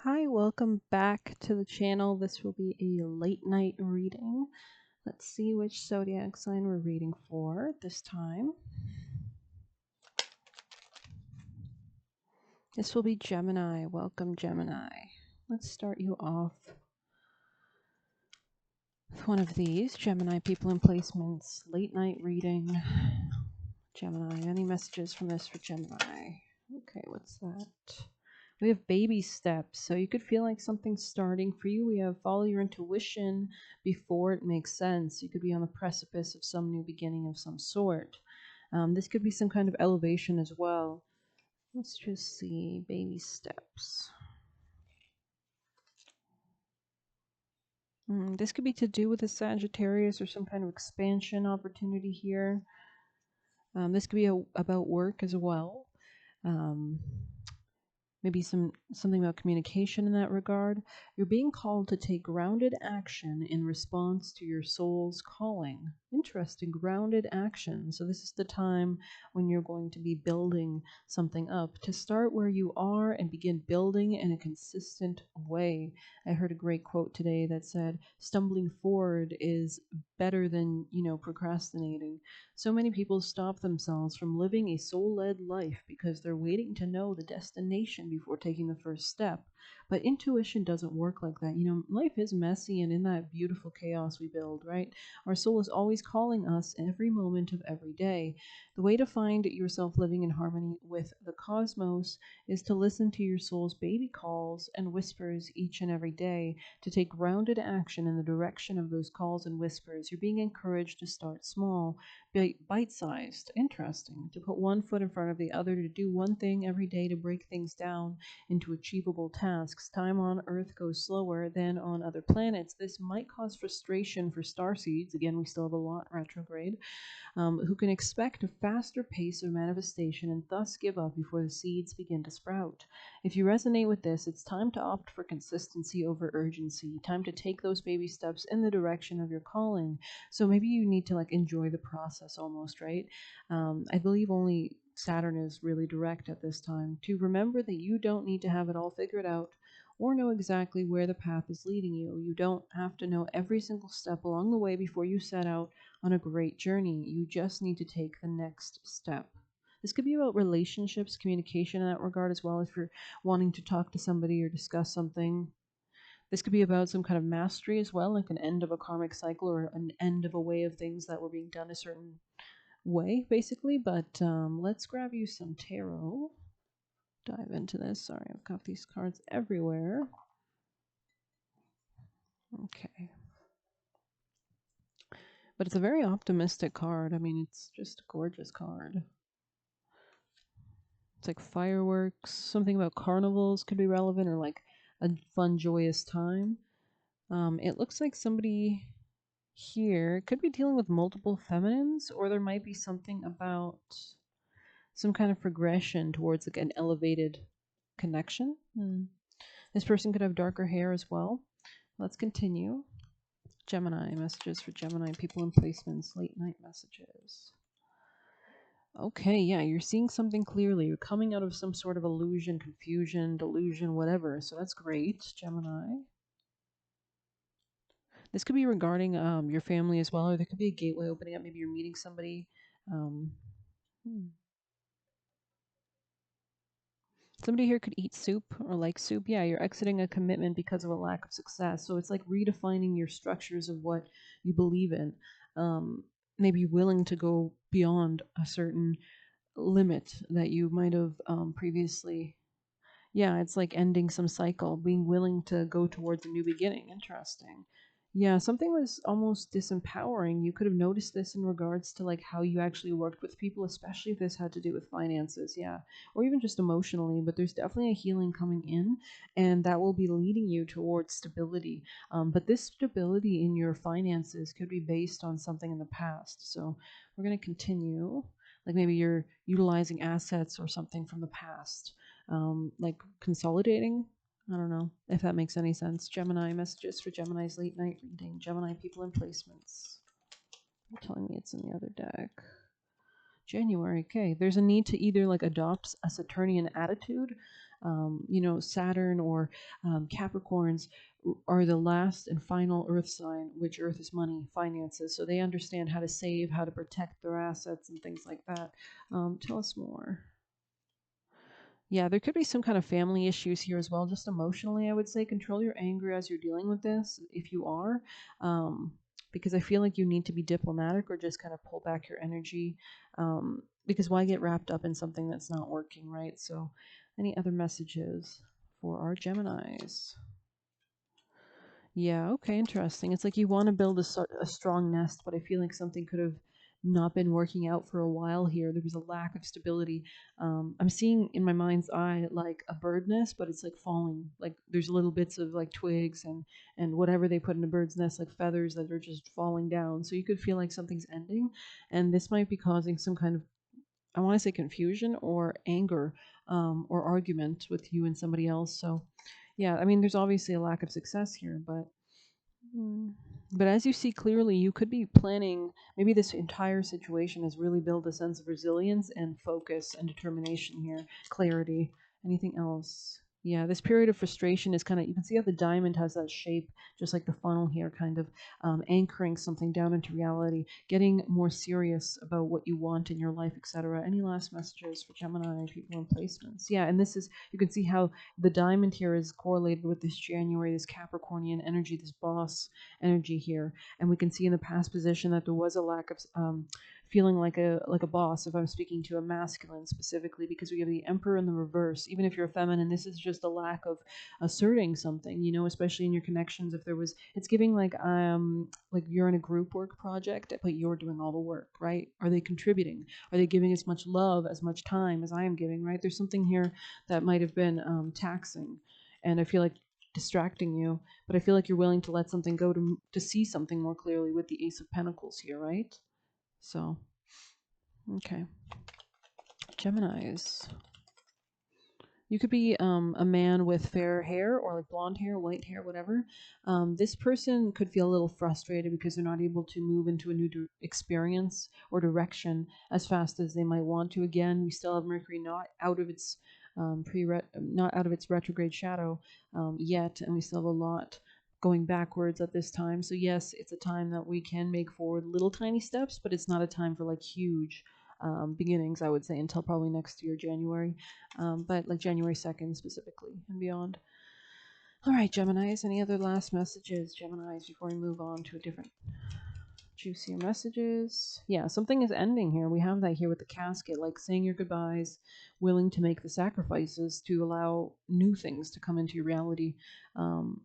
Hi, welcome back to the channel. This will be a late night reading. Let's see which zodiac sign we're reading for this time. This will be Gemini. Welcome, Gemini. Let's start you off with one of these Gemini people in placements, late night reading. Gemini, any messages from this for Gemini? Okay, what's that? We have baby steps. So you could feel like something's starting for you. We have follow your intuition before it makes sense. You could be on the precipice of some new beginning of some sort. This could be some kind of elevation as well. Let's just see. Baby steps. This could be to do with a Sagittarius or some kind of expansion opportunity here. This could be about work as well. Um, Maybe something about communication in that regard. You're being called to take grounded action in response to your soul's calling. Interesting, grounded action. So this is the time when you're going to be building something up, to start where you are and begin building in a consistent way. I heard a great quote today that said, stumbling forward is better than, procrastinating. So many people stop themselves from living a soul led life because they're waiting to know the destination before taking the first step. But intuition doesn't work like that. Life is messy, and in that beautiful chaos we build, right? Our soul is always calling us every moment of every day. The way to find yourself living in harmony with the cosmos is to listen to your soul's baby calls and whispers each and every day, to take grounded action in the direction of those calls and whispers. You're being encouraged to start small, bite-sized. Interesting. To put one foot in front of the other, to do one thing every day, to break things down into achievable tasks. Time on Earth goes slower than on other planets. This might cause frustration for starseeds. Again, we still have a lot retrograde, who can expect a faster pace of manifestation and thus give up before the seeds begin to sprout. If you resonate with this, it's time to opt for consistency over urgency, time to take those baby steps in the direction of your calling. So maybe you need to enjoy the process almost, right? I believe only Saturn is really direct at this time, to remember that you don't need to have it all figured out or know exactly where the path is leading you. You don't have to know every single step along the way before you set out on a great journey. You just need to take the next step. This could be about relationships, communication in that regard as well, if you're wanting to talk to somebody or discuss something. This could be about some kind of mastery as well, like an end of a karmic cycle or an end of a way of things that were being done a certain way, basically. But let's grab you some tarot. Dive into this. Sorry, I've got these cards everywhere. Okay. But it's a very optimistic card. I mean, it's just a gorgeous card. It's like fireworks, something about carnivals could be relevant, or like a fun, joyous time. It looks like somebody here could be dealing with multiple feminines, or there might be something about some kind of progression towards like an elevated connection. This person could have darker hair as well. Let's continue. Gemini messages for Gemini people in placements, late night messages. Okay, yeah, you're seeing something clearly. You're coming out of some sort of illusion, confusion, delusion, whatever. So that's great, Gemini. This could be regarding your family as well, or there could be a gateway opening up. Maybe you're meeting somebody. Um, hmm. Somebody here could eat soup or like soup. Yeah, you're exiting a commitment because of a lack of success. So it's like redefining your structures of what you believe in. Um, Maybe willing to go beyond a certain limit that you might have previously. Yeah, it's like ending some cycle, being willing to go towards a new beginning. Interesting. Yeah, something was almost disempowering. You could have noticed this in regards to like how you actually worked with people, especially if this had to do with finances, yeah, or even just emotionally. But there's definitely a healing coming in, and that will be leading you towards stability. But this stability in your finances could be based on something in the past. So we're going to continue. Like maybe you're utilizing assets or something from the past, like consolidating. I don't know if that makes any sense. Gemini messages for Gemini's late night reading. Gemini people in placements. You're telling me it's in the other deck. January. Okay, there's a need to either like adopt a Saturnian attitude, Saturn or Capricorns are the last and final earth sign, which earth is money, finances. So they understand how to save, how to protect their assets and things like that. Tell us more. Yeah, there could be some kind of family issues here as well, just emotionally, I would say. Control your anger as you're dealing with this, if you are, um, because I feel like you need to be diplomatic or just kind of pull back your energy, because why get wrapped up in something that's not working, right? So, any other messages for our Geminis? Yeah, okay, interesting. It's like you want to build a strong nest, but I feel like something could have not been working out for a while here. There was a lack of stability. I'm seeing in my mind's eye like a bird nest, but it's like falling. Like there's little bits of like twigs and whatever they put in a bird's nest, like feathers that are just falling down. So you could feel like something's ending, and this might be causing some kind of, I want to say, confusion or anger, or argument with you and somebody else. So yeah, I mean, there's obviously a lack of success here, but mm, but as you see clearly, you could be planning. Maybe this entire situation has really built a sense of resilience and focus and determination here, clarity. Anything else? Yeah, this period of frustration is kind of, you can see how the diamond has that shape, just like the funnel here, kind of anchoring something down into reality, getting more serious about what you want in your life, etc. Any last messages for Gemini people and placements? Yeah, and this is, you can see how the diamond here is correlated with this January, this Capricornian energy, this boss energy here, and we can see in the past position that there was a lack of feeling like a boss. If I'm speaking to a masculine specifically, because we have the Emperor in the reverse. Even if you're a feminine, this is just a lack of asserting something. Especially in your connections. If there was, it's giving like you're in a group work project, but you're doing all the work, right? Are they contributing? Are they giving as much love, as much time as I am giving? Right? There's something here that might have been taxing, and I feel like distracting you, but I feel like you're willing to let something go to see something more clearly with the Ace of Pentacles here, right? So, okay. Geminis. You could be a man with fair hair or like blonde hair, white hair, whatever. This person could feel a little frustrated because they're not able to move into a new experience or direction as fast as they might want to. Again, we still have Mercury not out of its not out of its retrograde shadow yet, and we still have a lot going backwards at this time. So yes, it's a time that we can make forward little tiny steps, but it's not a time for like huge beginnings, I would say, until probably next year, January, but like January 2nd specifically and beyond. All right, Geminis, any other last messages, Geminis, before we move on to a different juicier messages? Yeah, something is ending here. We have that here with the casket, like saying your goodbyes, willing to make the sacrifices to allow new things to come into your reality. Um,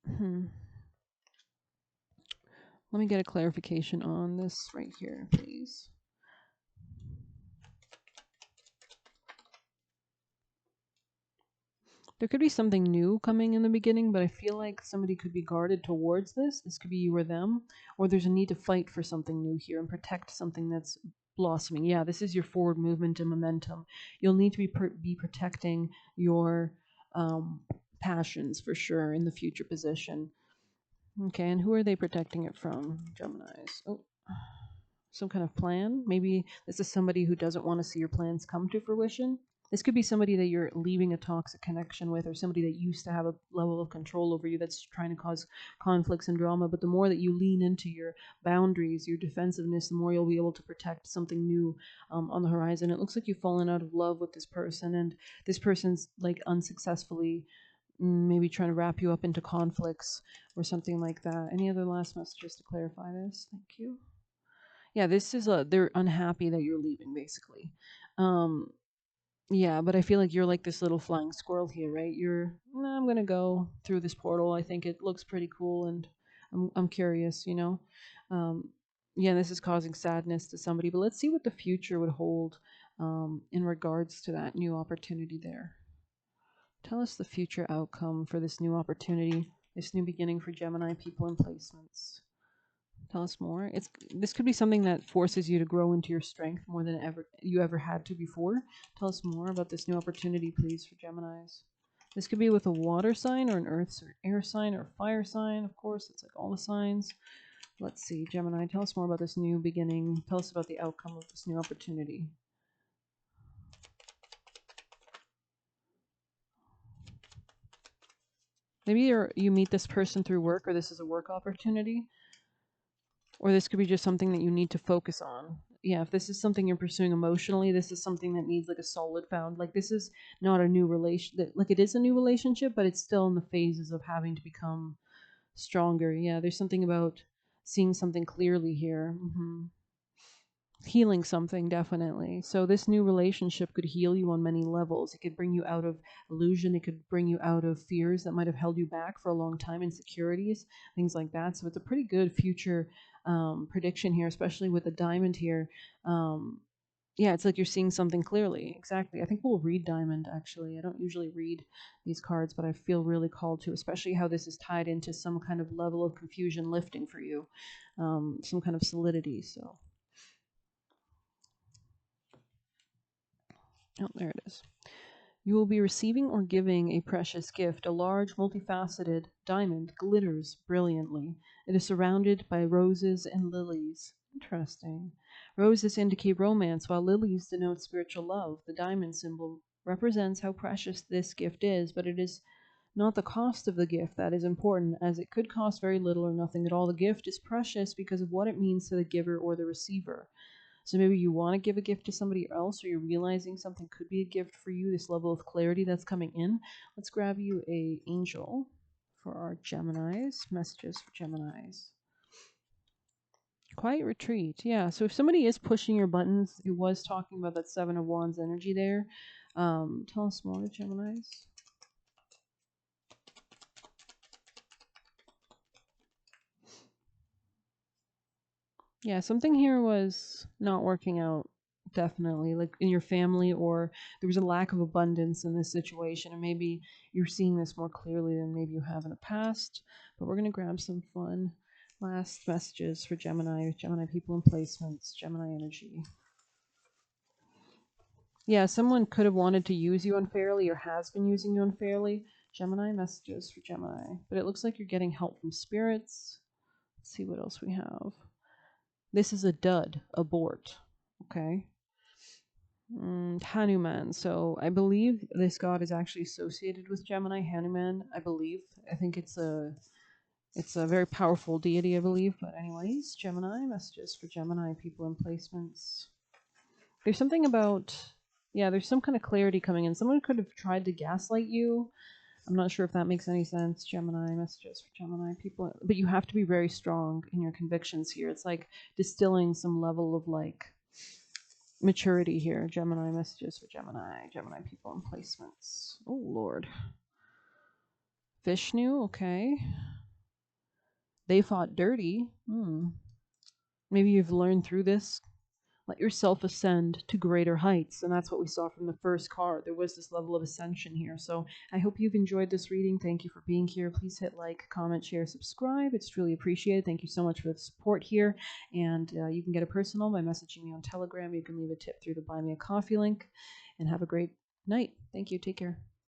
hmm. Let me get a clarification on this right here, please. There could be something new coming in the beginning, but I feel like somebody could be guarded towards this. This could be you or them, or there's a need to fight for something new here and protect something that's blossoming. Yeah, this is your forward movement and momentum. You'll need to be protecting your passions for sure in the future position. Okay, and who are they protecting it from? Geminis. Oh, some kind of plan. Maybe this is somebody who doesn't want to see your plans come to fruition. This could be somebody that you're leaving a toxic connection with, or somebody that used to have a level of control over you that's trying to cause conflicts and drama. But the more that you lean into your boundaries, your defensiveness, the more you'll be able to protect something new on the horizon. It looks like you've fallen out of love with this person, and this person's like unsuccessfully maybe trying to wrap you up into conflicts or something like that. Any other last messages to clarify this? Thank you. Yeah, this is they're unhappy that you're leaving basically. Um yeah, but I feel like you're like this little flying squirrel here, right? You're, "Nah, I'm going to go through this portal. I think it looks pretty cool and I'm curious, you know." Um yeah, this is causing sadness to somebody, but let's see what the future would hold in regards to that new opportunity there. Tell us the future outcome for this new opportunity, this new beginning for Gemini people and placements. Tell us more. This could be something that forces you to grow into your strength more than ever had to before. Tell us more about this new opportunity, please, for Geminis. This could be with a water sign or an earth or air sign or fire sign. Of course, it's like all the signs. Let's see, Gemini, tell us more about this new beginning. Tell us about the outcome of this new opportunity. Maybe you meet this person through work, or this is a work opportunity, or this could be just something that you need to focus on. Yeah, if this is something you're pursuing emotionally, this is something that needs like a solid found. Like this is not a new relation. Like it is a new relationship, but it's still in the phases of having to become stronger. Yeah, there's something about seeing something clearly here. Healing something, definitely. So this new relationship could heal you on many levels. It could bring you out of illusion. It could bring you out of fears that might have held you back for a long time, insecurities, things like that. So it's a pretty good future prediction here, especially with the diamond here. Um, yeah, it's like you're seeing something clearly. Exactly. I think we'll read diamond, actually. I don't usually read these cards, but I feel really called to, especially how this is tied into some kind of level of confusion lifting for you, some kind of solidity. So, oh, there it is. You will be receiving or giving a precious gift. A large, multifaceted diamond glitters brilliantly. It is surrounded by roses and lilies. Interesting. Roses indicate romance, while lilies denote spiritual love. The diamond symbol represents how precious this gift is, but it is not the cost of the gift that is important, as it could cost very little or nothing at all. The gift is precious because of what it means to the giver or the receiver. So maybe you want to give a gift to somebody else, or you're realizing something could be a gift for you, this level of clarity that's coming in. Let's grab you a angel for our Geminis. Messages for Geminis. Quiet retreat. Yeah. So if somebody is pushing your buttons, it was talking about that Seven of Wands energy there. Tell us more, Geminis. Yeah, something here was not working out, definitely, like in your family, or there was a lack of abundance in this situation, and maybe you're seeing this more clearly than maybe you have in the past. But we're going to grab some fun last messages for Gemini, Gemini people and placements, Gemini energy. Yeah, someone could have wanted to use you unfairly or has been using you unfairly. Gemini messages for Gemini. But it looks like you're getting help from spirits. Let's see what else we have. This is a dud, abort. Okay. Hanuman. So I believe this god is actually associated with Gemini. Hanuman, I believe. I think it's a very powerful deity, I believe. But anyways, Gemini messages for Gemini people in placements. There's something about, yeah, there's some kind of clarity coming in. Someone could have tried to gaslight you. I'm not sure if that makes any sense. Gemini messages for Gemini people, but you have to be very strong in your convictions here. It's like distilling some level of like maturity here. Gemini messages for Gemini. Gemini people and placements. Oh, Lord. Vishnu, okay. They fought dirty. Maybe you've learned through this. Let yourself ascend to greater heights. And that's what we saw from the first card. There was this level of ascension here. So I hope you've enjoyed this reading. Thank you for being here. Please hit like, comment, share, subscribe. It's truly appreciated. Thank you so much for the support here. And you can get a personal by messaging me on Telegram. You can leave a tip through the Buy Me a Coffee link. And have a great night. Thank you. Take care.